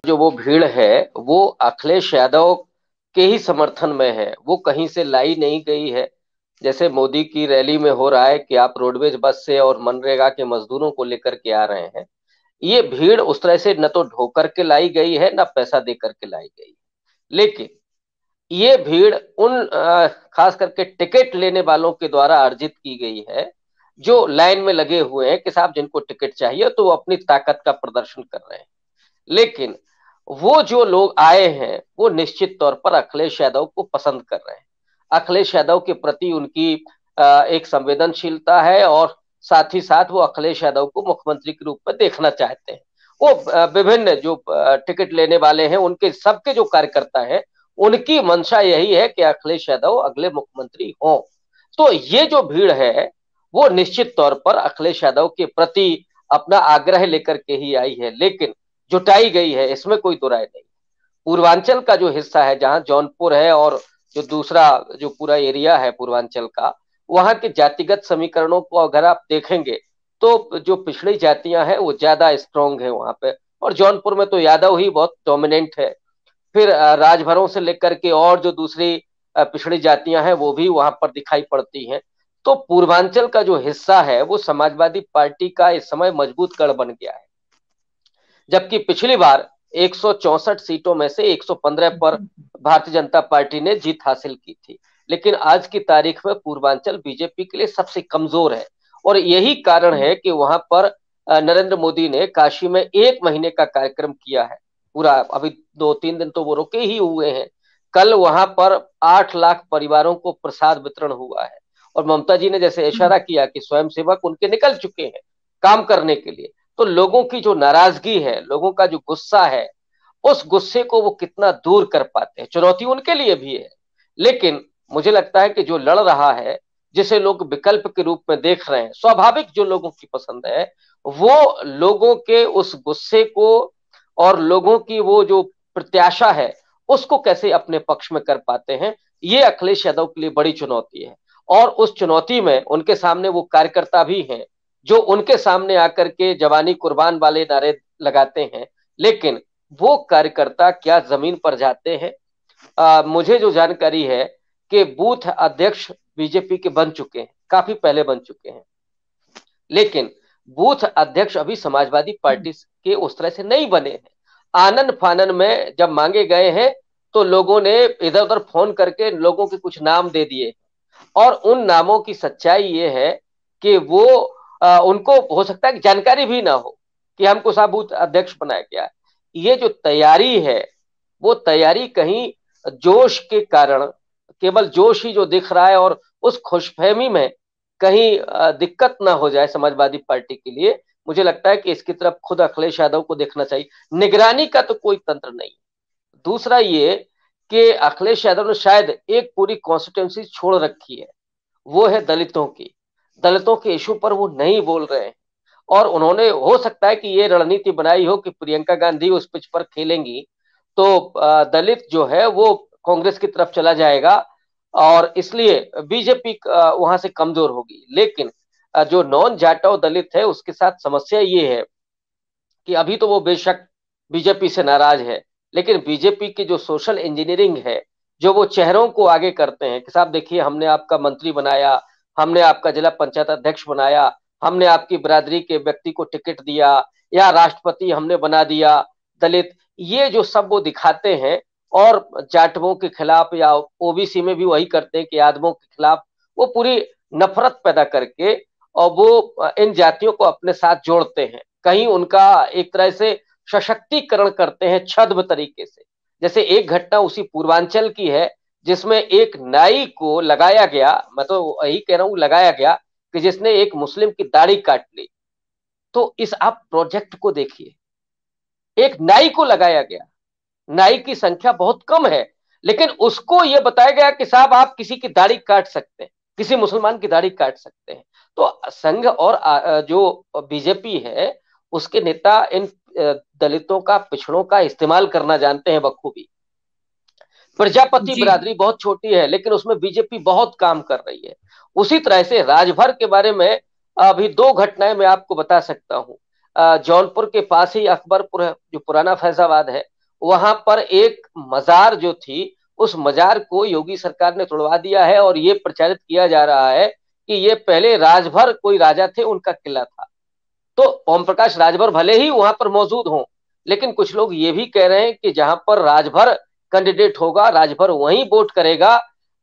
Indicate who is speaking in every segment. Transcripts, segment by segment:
Speaker 1: जो वो भीड़ है वो अखिलेश यादव के ही समर्थन में है, वो कहीं से लाई नहीं गई है। जैसे मोदी की रैली में हो रहा है कि आप रोडवेज बस से और मनरेगा के मजदूरों को लेकर के आ रहे हैं, ये भीड़ उस तरह से न तो ढोकर के लाई गई है न पैसा दे करके लाई गई है। लेकिन ये भीड़ उन खास करके टिकट लेने वालों के द्वारा अर्जित की गई है, जो लाइन में लगे हुए हैं कि साहब जिनको टिकट चाहिए तो वो अपनी ताकत का प्रदर्शन कर रहे हैं। लेकिन वो जो लोग आए हैं वो निश्चित तौर पर अखिलेश यादव को पसंद कर रहे हैं। अखिलेश यादव के प्रति उनकी एक संवेदनशीलता है और साथ ही साथ वो अखिलेश यादव को मुख्यमंत्री के रूप में देखना चाहते हैं। वो विभिन्न जो टिकट लेने वाले हैं उनके सबके जो कार्यकर्ता हैं, उनकी मंशा यही है कि अखिलेश यादव अगले मुख्यमंत्री हों। तो ये जो भीड़ है वो निश्चित तौर पर अखिलेश यादव के प्रति अपना आग्रह लेकर के ही आई है, लेकिन जुटाई गई है, इसमें कोई दो राय नहीं। पूर्वांचल का जो हिस्सा है, जहां जौनपुर है और जो दूसरा जो पूरा एरिया है पूर्वांचल का, वहां के जातिगत समीकरणों को अगर आप देखेंगे तो जो पिछड़ी जातियां हैं वो ज्यादा स्ट्रांग है वहां पे, और जौनपुर में तो यादव ही बहुत डोमिनेंट है। फिर राजभरों से लेकर के और जो दूसरी पिछड़ी जातियां हैं वो भी वहां पर दिखाई पड़ती हैं। तो पूर्वांचल का जो हिस्सा है वो समाजवादी पार्टी का इस समय मजबूत गढ़ बन गया है। जबकि पिछली बार 164 सीटों में से 115 पर भारतीय जनता पार्टी ने जीत हासिल की थी, लेकिन आज की तारीख में पूर्वांचल बीजेपी के लिए सबसे कमजोर है। और यही कारण है कि वहां पर नरेंद्र मोदी ने काशी में 1 महीने का कार्यक्रम किया है पूरा। अभी 2-3 दिन तो वो रुके ही हुए हैं। कल वहां पर 8 लाख परिवारों को प्रसाद वितरण हुआ है, और ममता जी ने जैसे इशारा किया कि स्वयंसेवक उनके निकल चुके हैं काम करने के लिए। तो लोगों की जो नाराजगी है, लोगों का जो गुस्सा है, उस गुस्से को वो कितना दूर कर पाते हैं, चुनौती उनके लिए भी है। लेकिन मुझे लगता है कि जो लड़ रहा है, जिसे लोग विकल्प के रूप में देख रहे हैं, स्वाभाविक जो लोगों की पसंद है, वो लोगों के उस गुस्से को और लोगों की वो जो प्रत्याशा है उसको कैसे अपने पक्ष में कर पाते हैं, ये अखिलेश यादव के लिए बड़ी चुनौती है। और उस चुनौती में उनके सामने वो कार्यकर्ता भी हैं जो उनके सामने आकर के जवानी कुर्बान वाले नारे लगाते हैं। लेकिन वो कार्यकर्ता क्या जमीन पर जाते हैं? मुझे जो जानकारी है कि बूथ अध्यक्ष बीजेपी के बन चुके हैं, काफी पहले बन चुके हैं, लेकिन बूथ अध्यक्ष अभी समाजवादी पार्टी के उस तरह से नहीं बने हैं। आनन फानन में जब मांगे गए हैं तो लोगों ने इधर उधर फोन करके लोगों के कुछ नाम दे दिए, और उन नामों की सच्चाई ये है कि वो उनको हो सकता है कि जानकारी भी ना हो कि हमको साहब बूथ अध्यक्ष बनाया गया। ये जो तैयारी है वो तैयारी कहीं जोश के कारण, केवल जोश ही जो दिख रहा है, और उस खुशफहमी में कहीं दिक्कत ना हो जाए समाजवादी पार्टी के लिए, मुझे लगता है कि इसकी तरफ खुद अखिलेश यादव को देखना चाहिए। निगरानी का तो कोई तंत्र नहीं। दूसरा ये कि अखिलेश यादव ने शायद एक पूरी कॉन्स्टिट्यूंसी छोड़ रखी है, वो है दलितों की। दलितों के इशू पर वो नहीं बोल रहे हैं, और उन्होंने हो सकता है कि ये रणनीति बनाई हो कि प्रियंका गांधी उस पिच पर खेलेंगी तो दलित जो है वो कांग्रेस की तरफ चला जाएगा, और इसलिए बीजेपी वहां से कमजोर होगी। लेकिन जो नॉन जाटव दलित है उसके साथ समस्या ये है कि अभी तो वो बेशक बीजेपी से नाराज है, लेकिन बीजेपी की जो सोशल इंजीनियरिंग है, जो वो चेहरों को आगे करते हैं कि साहब देखिए हमने आपका मंत्री बनाया, हमने आपका जिला पंचायत अध्यक्ष बनाया, हमने आपकी बिरादरी के व्यक्ति को टिकट दिया, या राष्ट्रपति हमने बना दिया दलित, ये जो सब वो दिखाते हैं। और जाटवों के खिलाफ या ओबीसी में भी वही करते हैं कि यादवों के खिलाफ वो पूरी नफरत पैदा करके और वो इन जातियों को अपने साथ जोड़ते हैं, कहीं उनका एक तरह से सशक्तिकरण करते हैं छद्म तरीके से। जैसे एक घटना उसी पूर्वांचल की है जिसमें एक नाई को लगाया गया, मैं तो यही कह रहा हूं लगाया गया, कि जिसने एक मुस्लिम की दाढ़ी काट ली। तो इस आप प्रोजेक्ट को देखिए, एक नाई को लगाया गया, नाई की संख्या बहुत कम है, लेकिन उसको यह बताया गया कि साहब आप किसी की दाढ़ी काट सकते हैं, किसी मुसलमान की दाढ़ी काट सकते हैं। तो संघ और जो बीजेपी है उसके नेता इन दलितों का, पिछड़ों का इस्तेमाल करना जानते हैं बखूबी। प्रजापति
Speaker 2: जी।
Speaker 1: बिरादरी बहुत छोटी है लेकिन उसमें बीजेपी बहुत काम कर रही है। उसी तरह से राजभर के बारे में अभी 2 घटनाएं मैं आपको बता सकता हूं। जौनपुर के पास ही अकबरपुर है जो पुराना फैजाबाद है, वहां पर एक मजार जो थी, उस मजार को योगी सरकार ने तोड़वा दिया है और ये प्रचारित किया जा रहा है कि ये पहले राजभर कोई राजा थे, उनका किला था। तो ओम प्रकाश राजभर भले ही वहां पर मौजूद हों, लेकिन कुछ लोग ये भी कह रहे हैं कि जहां पर राजभर कैंडिडेट होगा, राजभर वहीं वोट करेगा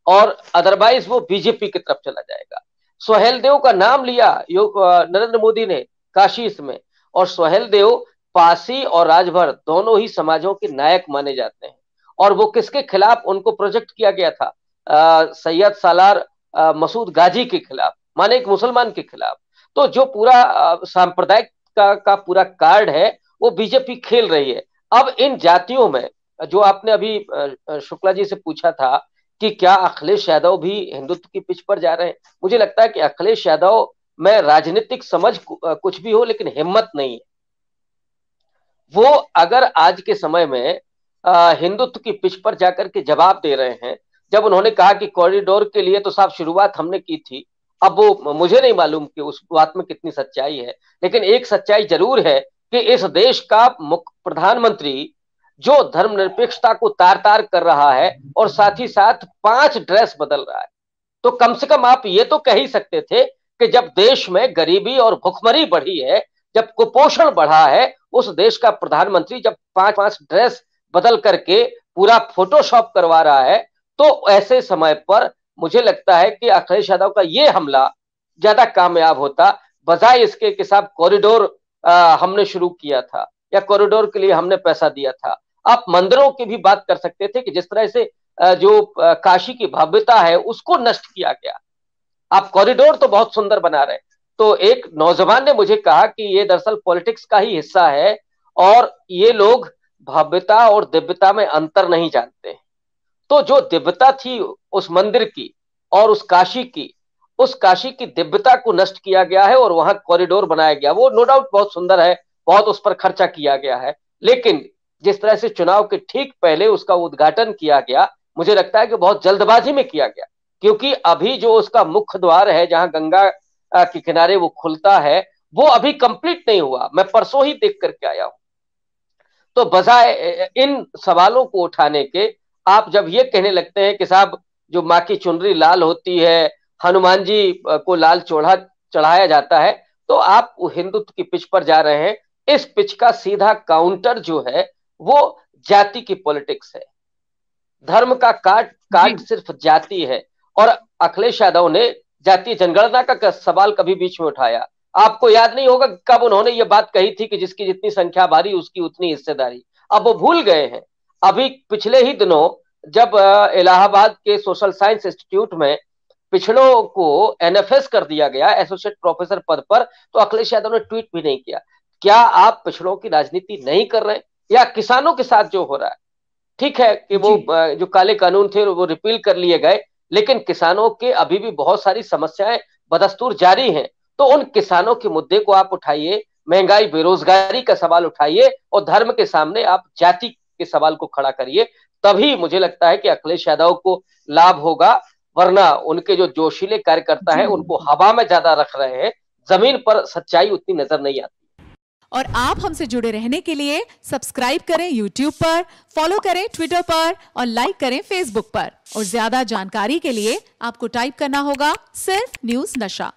Speaker 1: और अदरवाइज वो बीजेपी की तरफ चला जाएगा। सोहेल देव का नाम लिया नरेंद्र मोदी ने काशी में, और सोहेल देव पासी और राजभर दोनों ही समाजों के नायक माने जाते हैं। और वो किसके खिलाफ उनको प्रोजेक्ट किया गया था? सैयद सालार मसूद गाजी के खिलाफ, माने एक मुसलमान के खिलाफ। तो जो पूरा सांप्रदायिक का पूरा कार्ड है वो बीजेपी खेल रही है। अब इन जातियों में जो आपने अभी शुक्ला जी से पूछा था कि क्या अखिलेश यादव भी हिंदुत्व की पिच पर जा रहे हैं, मुझे लगता है कि अखिलेश यादव में राजनीतिक समझ कुछ भी हो, लेकिन हिम्मत नहीं है। वो अगर आज के समय में हिंदुत्व की पिच पर जाकर के जवाब दे रहे हैं, जब उन्होंने कहा कि कॉरिडोर के लिए तो साहब शुरुआत हमने की थी, अब वो मुझे नहीं मालूम कि उस बात में कितनी सच्चाई है, लेकिन एक सच्चाई जरूर है कि इस देश का प्रधानमंत्री जो धर्मनिरपेक्षता को तार तार कर रहा है और साथ ही साथ 5 ड्रेस बदल रहा है, तो कम से कम आप ये तो कह ही सकते थे कि जब देश में गरीबी और भुखमरी बढ़ी है, जब कुपोषण बढ़ा है, उस देश का प्रधानमंत्री जब 5-5 ड्रेस बदल करके पूरा फोटोशॉप करवा रहा है, तो ऐसे समय पर मुझे लगता है कि अखिलेश यादव का ये हमला ज्यादा कामयाब होता, बजाय इसके कि साहब कॉरिडोर हमने शुरू किया था या कॉरिडोर के लिए हमने पैसा दिया था। आप मंदिरों की भी बात कर सकते थे कि जिस तरह से जो काशी की भव्यता है उसको नष्ट किया गया, आप कॉरिडोर तो बहुत सुंदर बना रहे। तो एक नौजवान ने मुझे कहा कि ये दरअसल पॉलिटिक्स का ही हिस्सा है और ये लोग भव्यता और दिव्यता में अंतर नहीं जानते। तो जो दिव्यता थी उस मंदिर की और उस काशी की दिव्यता को नष्ट किया गया है और वहां कॉरिडोर बनाया गया। वो नो डाउट बहुत सुंदर है, बहुत उस पर खर्चा किया गया है, लेकिन जिस तरह से चुनाव के ठीक पहले उसका उद्घाटन किया गया, मुझे लगता है कि बहुत जल्दबाजी में किया गया, क्योंकि अभी जो उसका मुख्य द्वार है जहां गंगा के किनारे वो खुलता है, वो अभी कंप्लीट नहीं हुआ। मैं परसों ही देख करके आया हूं। तो बजाय इन सवालों को उठाने के, आप जब ये कहने लगते हैं कि साहब जो माँ की चुनरी लाल होती है, हनुमान जी को लाल चोढ़ा चढ़ाया जाता है, तो आप हिंदुत्व की पिच पर जा रहे हैं। इस पिच का सीधा काउंटर जो है वो जाति की पॉलिटिक्स है। धर्म का काट सिर्फ जाति है। और अखिलेश यादव ने जातीय जनगणना का सवाल कभी बीच में उठाया, आपको याद नहीं होगा कब उन्होंने ये बात कही थी कि जिसकी जितनी संख्या भारी उसकी उतनी हिस्सेदारी। अब वो भूल गए हैं। अभी पिछले ही दिनों जब इलाहाबाद के सोशल साइंस इंस्टीट्यूट में पिछड़ों को एनएफएस कर दिया गया, एसोसिएट प्रोफेसर पद पर, तो अखिलेश यादव ने ट्वीट भी नहीं किया। क्या आप पिछड़ों की राजनीति नहीं कर रहे? या किसानों के साथ जो हो रहा है, ठीक है कि वो जो काले कानून थे वो रिपील कर लिए गए, लेकिन किसानों के अभी भी बहुत सारी समस्याएं बदस्तूर जारी हैं। तो उन किसानों के मुद्दे को आप उठाइए, महंगाई बेरोजगारी का सवाल उठाइए और धर्म के सामने आप जाति के सवाल को खड़ा करिए, तभी मुझे लगता है कि अखिलेश यादव को लाभ होगा। वरना उनके जो जोशीले कार्यकर्ता हैं उनको हवा में ज्यादा रख रहे हैं, जमीन पर सच्चाई उतनी नजर नहीं आती।
Speaker 2: और आप हमसे जुड़े रहने के लिए सब्सक्राइब करें YouTube पर, फॉलो करें Twitter पर और लाइक करें Facebook पर। और ज्यादा जानकारी के लिए आपको टाइप करना होगा सिर्फ न्यूज़ नशा।